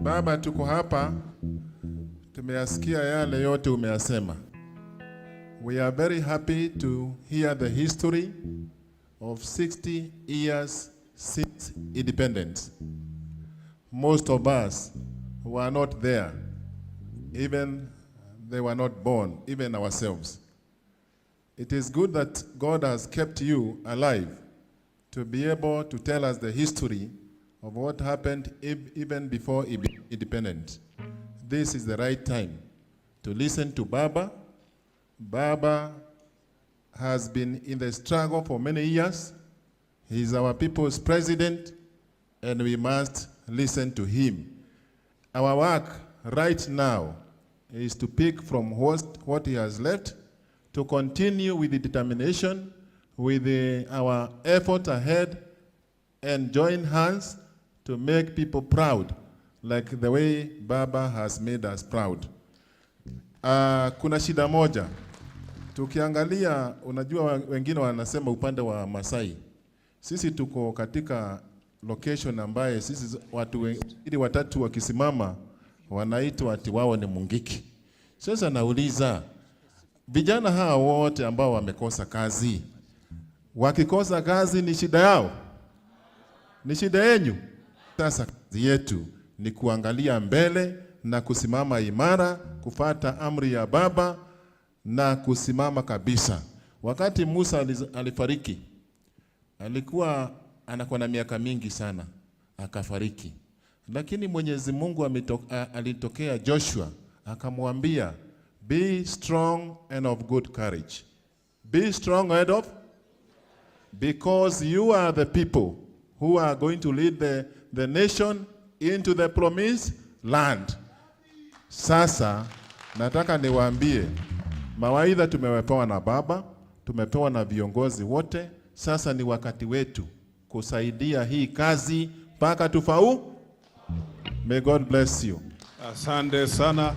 Baba, tuko hapa, tumeyasikia yale yote umeyasema. We are very happy to hear the history of 60 years since independence. Most of us were not there, even they were not born, even ourselves. It is good that God has kept you alive to be able to tell us the history of what happened even before independence. This is the right time to listen to Baba. Baba has been in the struggle for many years. He is our people's president, and we must listen to him. Our work right now is to pick from what he has left, to continue with the determination, with our effort ahead, and join hands to make people proud, like the way Baba has made us proud. Kuna shida moja. Tukiangalia, unajua wengine wanasema upande wa Masai. Sisi tuko katika location ambaye sisi watu wengine watatu wakisimama wanaitwa ati wao ni Mungiki. Sasa nauliza, vijana hawa wote ambao wamekosa kazi, wakikosa kazi ni shida yao? Ni shida yenu? Sasa kazi yetu ni kuangalia mbele na kusimama imara, kufuata amri ya Baba na kusimama kabisa. Wakati Musa alifariki, alikuwa anakuwa na miaka mingi sana, akafariki. Lakini Mwenyezi Mungu alitokea Joshua, akamwambia, be strong and of good courage. Be strong and of, because you are the people who are going to lead the nation into the promised land. Sasa nataka niwaambie, mawaidha tumepewa na Baba, tumepewa na viongozi wote. Sasa ni wakati wetu kusaidia hii kazi mpaka tufaulu. May God bless you. Asante sana.